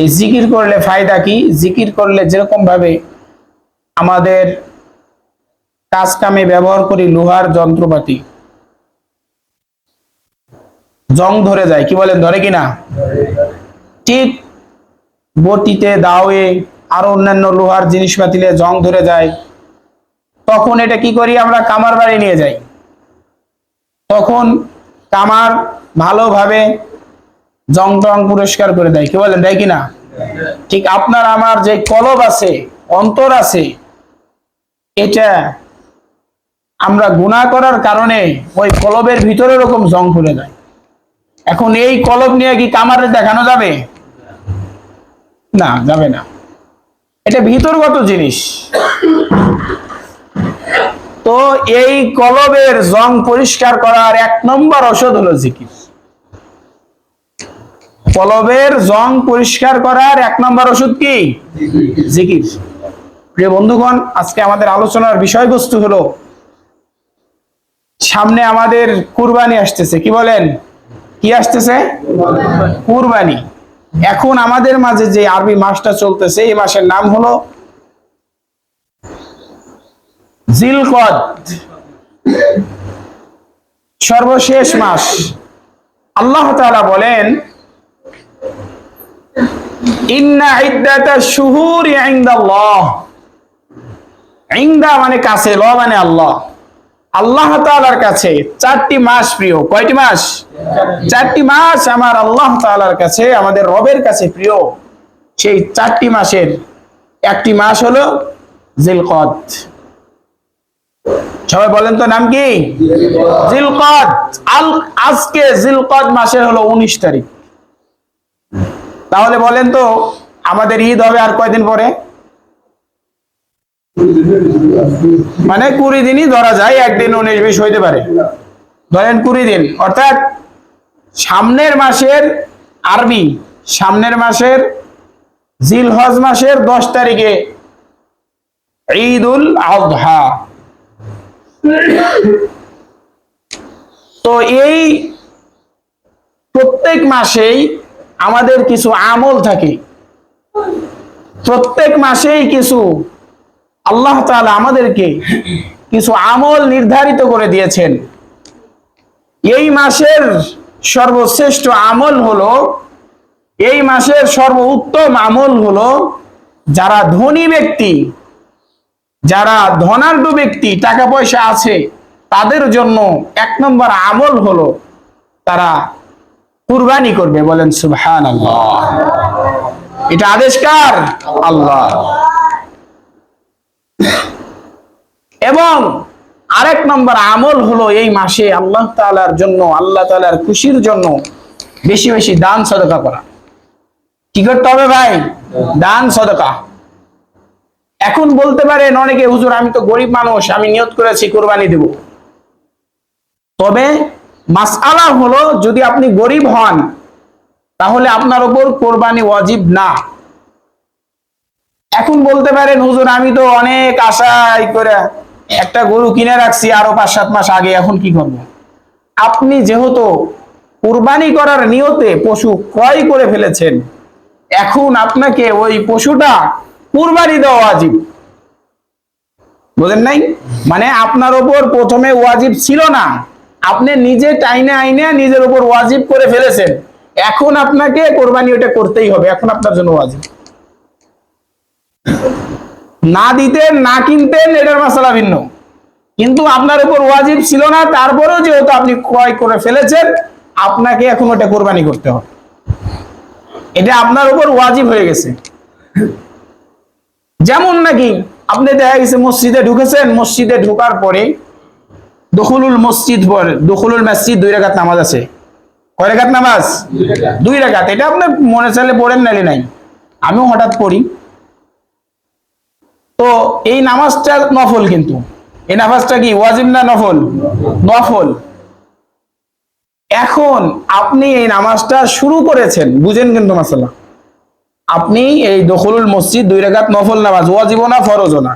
এই জিকির করলে ফায়দা কি? জিকির করলে যেরকম ভাবে আমাদের কাজ কামে ব্যবহার করি লোহার যন্ত্রপাতি, জং ধরে যায়, কি বলেন, ধরে কিনা? ঠিক বটিতে, দাওয়ে, আরো অন্যান্য লোহার জিনিসপাতিলে জং ধরে যায়, তখন এটা কি করি আমরা? কামার বাড়ি নিয়ে যাই। তখন কামার ভালোভাবে জং টং পরিষ্কার করে দেয়, কি বলেন, দেয় কিনা? ঠিক আপনার আমার যে কলব আছে, অন্তর আছে, এটা আমরা গুনাহ করার কারণে ওই কলবের ভিতরে এরকম জং ধরে যায়। এখন এই কলব নিয়ে কি কামারে দেখানো যাবে? না, যাবে না। এটা ভিতরগত জিনিস। তো এই কলবের জং পরিষ্কার করার 1 নম্বর ঔষধ হলো জিকির। কলবের জং পরিষ্কার করার 1 নম্বর ওষুধ কি? জিকির। প্রিয় বন্ধুগণ, আজকে আমাদের আলোচনার বিষয়বস্তু হলো, সামনে আমাদের কুরবানি আসতেছে, কি বলেন? কি আসতেছে? কুরবানি। এখন আমাদের মাঝে যে আরবি মাসটা চলতেছে, এই মাসের নাম হলো জিলকদ, সর্বশেষ মাস। আল্লাহ তাআলা বলেন, ইন্না ইদ্দাতাশ শুহুরি ইনদাল্লাহ। ইনদা মানে কাছে, ল মানে আল্লাহ। আল্লাহ তাআলার কাছে 4টি মাস প্রিয়। কয়টি মাস? 4টি মাস আমার আল্লাহ তাআলার কাছে, আমাদের রবের কাছে প্রিয়। সেই 4টি মাসের একটি মাস হলো জিলকদ। সবাই বলেন তো, নাম কি? জিলকদ। আজকে জিলকদ মাসের হলো 19 তারিখ। তাহলে বলেন তো, আমাদের ঈদ হবে আর কয়দিন পরে? মানে 20 দিনই ধরা যায়, একদিন 19-20 হইতে পারে, ধরেন 20 দিন। অর্থাৎ সামনের মাসের আরবি, সামনের মাসের জিলহজ মাসের 10 তারিখে ঈদুল আযহা। তো এই প্রত্যেক মাসেই আমাদের কিছু আমল থাকে, প্রত্যেক মাসেই কিছু আল্লাহ তাআলা আমাদেরকে কিছু আমল নির্ধারিত করে দিয়েছেন। এই মাসের সর্বশ্রেষ্ঠ আমল হলো, এই মাসের সর্বোত্তম আমল হলো, যারা ধনী ব্যক্তি, যারা ধনাঢ্য ব্যক্তি, টাকা পয়সা আছে, তাদের জন্য 1 নম্বর আমল হলো তারা কুরবানি করবে। বলেন সুবহানাল্লাহ। এটা আদেশ কার? আল্লাহ। এবং আরেক নম্বর আমল হলো, এই মাসে আল্লাহ তাআলার জন্য, আল্লাহ তাআলার খুশির জন্য বেশি বেশি দান সদকা করা। কি করতে হবে ভাই? দান সদকা। এখন বলতে পারেন অনেকে, হুজুর আমি তো গরিব মানুষ, আমি নিয়ত করেছি কুরবানি দেব। তবে মাসআলা হলো, যদি আপনি গরিব হন তাহলে আপনার উপর কোরবানি ওয়াজিব না। এখন বলতে পারেন, হুজুর আমি তো অনেক আশাই করে একটা গরু কিনে রাখছি আরো 5-7 মাস আগে, এখন কি করব? আপনি যেহেতু কুরবানি করার নিয়তে পশু ক্রয় করে ফেলেছেন, এখন আপনাকে ওই পশুটা কুরবানি দেওয়া ওয়াজিব। বুঝেন নাই? মানে আপনার উপর প্রথমে ওয়াজিব ছিল না, আপনি নিজে টাইনে আইনে নিজের উপর ওয়াজিব করে ফেলেছেন, এখন আপনাকে কোরবানি ওটা করতেই হবে, এখন আপনার জন্য ওয়াজিব। না দিতেন, না কিনতেন, এটার মাসালা ভিন্ন, কিন্তু আপনার উপর ওয়াজিব ছিল না, তারপরেও যেহেতু আপনি ক্রয় করে ফেলেছেন, আপনাকে এখন ওটা কোরবানি করতে হবে। এটা আপনার উপর ওয়াজিব হয়ে গেছে। যেমন নাকি আপনি দেখা গেছে মসজিদে ঢুকেছেন, মসজিদে ঢোকার পরে দখুলুল মসজিদ পড়ে, দখুলুল মসজিদ 2 রাকাত নামাজ আছে। কয় রাকাত নামাজ? 2 রাকাত। এটা আপনি মনে চাইলে পড়েন, নাইলে নাই। আমিও হঠাৎ পড়ি। তো এই নামাজটা নফল, কিন্তু এই নামাজটা কি ওয়াজিব না নফল? নফল। এখন আপনি এই নামাজটা শুরু করেছেন, বুঝেন কিন্তু মাসালা, আপনি এই দখলুল মসজিদ 2 রাকাত নফল নামাজ, ওয়াজিবও না ফরজও না,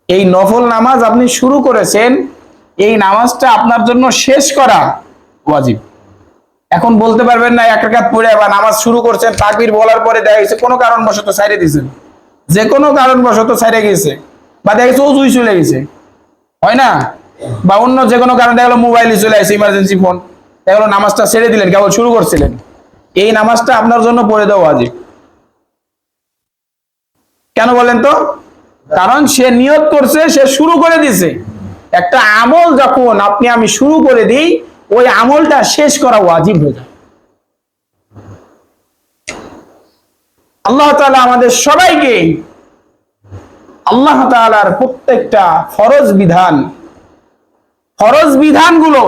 এই নফল নামাজ আপনি শুরু করেছেন, এই নামাজটা আপনার জন্য শেষ করা ওয়াজিব। এখন বলতে পারবেন না এক রাকাত পড়ে বা নামাজ শুরু করছেন, তাকবীর বলার পরে দেখা গেছে কোনো কারণবশত ছাইড়ে দিয়েছেন, যে কোনো কারণবশত ছাইড়ে গেছে, বা দেখা গেছে ওযুই চলে গেছে, হয় না? বা অন্য যে কোনো কারণে দেখা গেলো মোবাইলে চলে আসে, ইমার্জেন্সি ফোন, দেখা গেলো নামাজটা ছেড়ে দিলেন, কেবল শুরু করছিলেন, এই নামাজটা আপনার জন্য পড়ে দেওয়া ওয়াজিব। কেন বলেন তো? কারণ সে নিয়ত করছে, সে শুরু করে দিয়েছে। একটা আমল যখন আমি শুরু করে দিই, ওই আমলটা শেষ করা ওয়াজিব হয়ে যায়। আল্লাহ তাআলা আমাদের সবাইকে আল্লাহ তাআলার প্রত্যেকটা ফরজ বিধানগুলো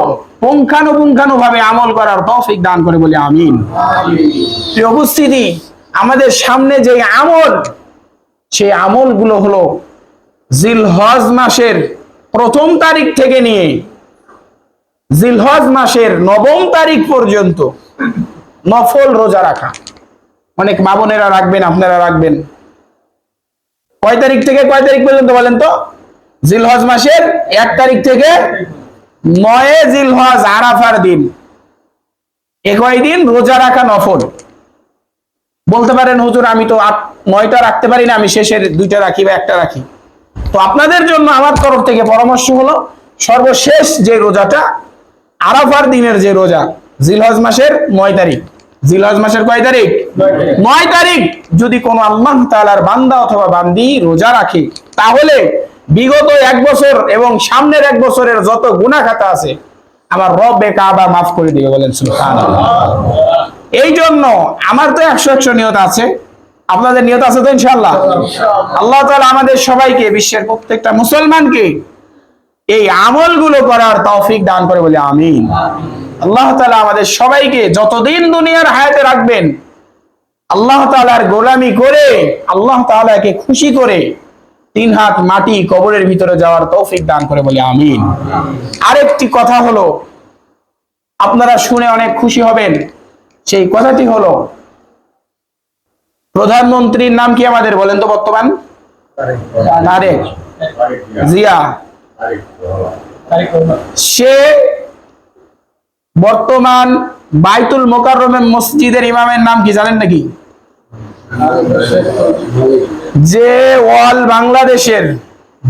পুঙ্খানুপুঙ্খানুভাবে আমল করার তৌফিক দান করে বলি আমিন। প্রিয় উপস্থিতি, আমাদের সামনে যে আমল, সেই আমলগুলো হলো জিলহজ মাসের প্রথম তারিখ থেকে নিয়ে জিলহজ মাসের 9 তারিখ পর্যন্ত নফল রোজা রাখা। অনেক মা বোনেরা রাখবেন, আপনারা রাখবেন। কয় তারিখ থেকে কয় তারিখ পর্যন্ত বলেন তো? জিলহজ মাসের 1 তারিখ থেকে 9 জিলহজ আরাফার দিন, এ কয়দিন রোজা রাখা নফল। বলতে পারেন হুজুর আমি তো 9টা রাখতে পারি না, আমি শেষের 2টা রাখি বা 1টা রাখি। তো আপনাদের জন্য আমার তরফ থেকে পরামর্শ হলো, সর্বশেষ যে রোজাটা আরাফার দিনের যে রোজা, জিলহজ মাসের 9 তারিখ, জিলহজ মাসের কয় তারিখ? 9 তারিখ যদি কোনো আল্লাহ তাআলার বান্দা অথবা বান্দি রোজা রাখে, তাহলে বিগত 1 বছর এবং সামনের 1 বছরের যত গুনাহ খাতা আছে আমার রব্বে কাবা মাফ করে দিবে, বলেন সুবহানাল্লাহ। এই জন্য আমার তো 100 নিয়ত আছে, আপনাদের নিয়ত আছে তো ইনশাআল্লাহ? আল্লাহ তাআলা আমাদের সবাইকে, বিশ্বের প্রত্যেকটা মুসলমানকে এই আমলগুলো করার তৌফিক দান করে বলে আমিন। আল্লাহ তাআলা আমাদের সবাইকে যতদিন দুনিয়ার হায়াতে রাখবেন, আল্লাহ তাআলার গোলামি করে, আল্লাহ তাআলাকে খুশি করে 3 হাত মাটি কবরের ভিতরে যাওয়ার তৌফিক দান করে বলে আমিন। আরেকটি কথা হলো, আপনারা শুনে অনেক খুশি হবেন, সেই কথাটি হলো, প্রধানমন্ত্রীর নাম কি আমাদের বলেন তো বর্তমান? তারেক জিয়া। সে বর্তমান বাইতুল মোকাররমে মসজিদের ইমামের নাম কি জানেন নাকি? যে অল বাংলাদেশের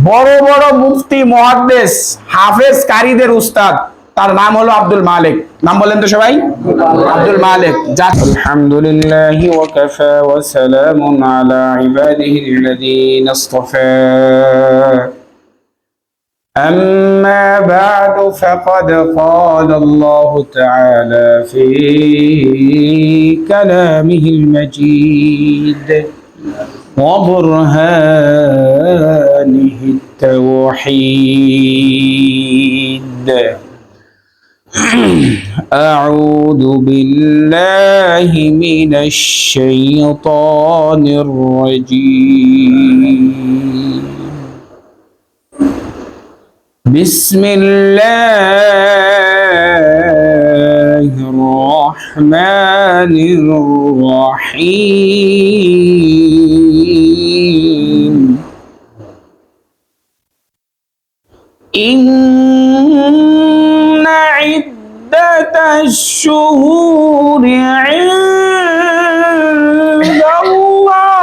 বড় বড় মুফতি, মুহাদ্দিস, হাফেজ, কারীদের উস্তাদ, তার নাম হলো আব্দুল মালিক। নাম বলেন তো সবাই, আব্দুল মালিক। আলহামদুলিল্লাহি ওয়া কাফা ওয়া সালামুন আলা ইবাদিহিল্লাযীনা ইসতাফা। أما بعد فقد قال الله تعالى في كلامه المجيد وبرهانه التوحيد. أعوذ بالله من الشيطان الرجيم. بسم الله الرحمن الرحيم. إن عدة الشهور عند الله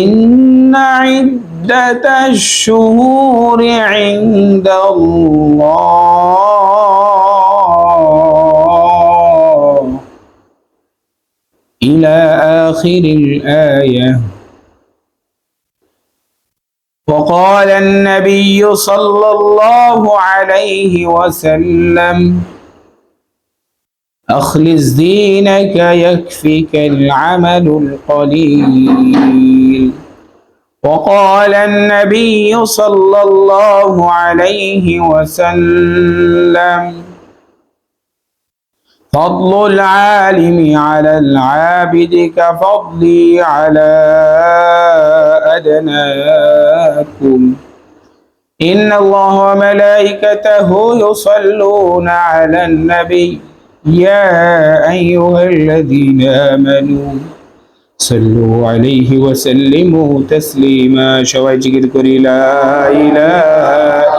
إن عدة الشهور عند الله إلى آخر الآية. وقال النبي صلى الله عليه وسلم أخلص دينك يكفك العمل القليل. وقال النبي صلى الله عليه وسلم فضل العالم على العابد كفضلي على أدناكم إن الله وملائكته يصلون على النبي يا أيها الذين آمنوا صلوا عليه وسلموا تسليما. সবাই জিকির করি লা ইলাহা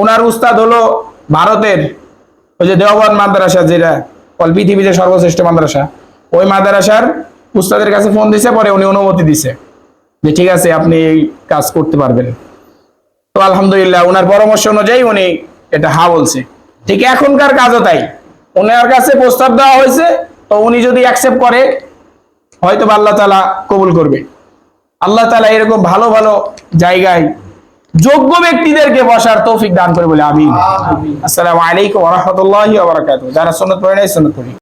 ওনার উস্তাদ হলো ভারতের ওই যে দেওবন্দ মাদ্রাসা, যেটা পৃথিবীতে সর্বশ্রেষ্ঠ মাদ্রাসা, ওই মাদ্রাসার উস্তাদের কাছে ফোন দিছে, পরে উনি অনুমতি দিছে যে ঠিক আছে আপনি এই কাজ করতে পারবেন। তো আলহামদুলিল্লাহ ওনার পরামর্শ অনুযায়ী উনি এটা হা বলছে। ঠিক এখনকার কাজও তাই, ওনার কাছে প্রস্তাব দেওয়া হয়েছে, তো উনি যদি অ্যাকসেপ্ট করে হয়তো আল্লাহ তাআলা কবুল করবে। আল্লাহ তাআলা এরকম ভালো ভালো জায়গায় যোগ্য ব্যক্তিদেরকে বসার তৌফিক দান করে বলে আমিন। আসসালামু আলাইকুম ওয়া রাহমাতুল্লাহি ওয়া বারাকাতুহু। যারা সুন্নাত পড়ে নাই সুন্নাত পড়ি।